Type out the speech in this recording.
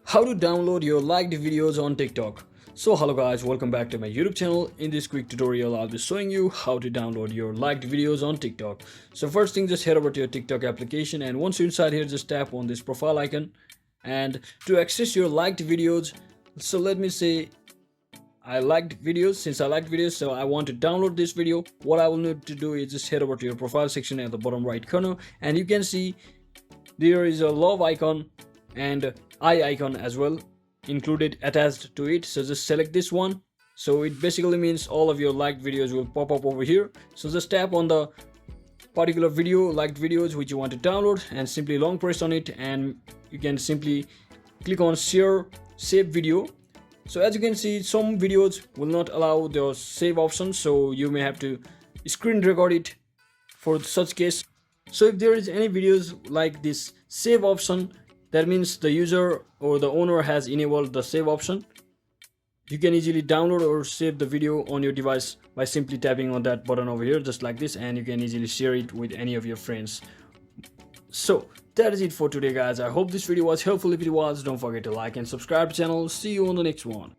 How to download your liked videos on TikTok. So hello guys, welcome back to my YouTube channel. In this quick tutorial I'll be showing you how to download your liked videos on TikTok. So first thing, just head over to your TikTok application, and once you're inside here, just tap on this profile icon. And to access your liked videos, so let me say I liked videos. Since I liked videos, so I want to download this video, what I will need to do is just head over to your profile section at the bottom right corner, and you can see there is a love icon and eye icon as well included attached to it. So just select this one. So it basically means all of your liked videos will pop up over here. So just tap on the particular video, liked videos which you want to download, and simply long press on it, and you can simply click on share save video. So as you can see, some videos will not allow the save option, so you may have to screen record it for such case. So if there is any videos like this save option, that means the user or the owner has enabled the save option. You can easily download or save the video on your device by simply tapping on that button over here, just like this, and you can easily share it with any of your friends. So that is it for today guys. I hope this video was helpful. If it was, don't forget to like and subscribe to the channel. See you on the next one.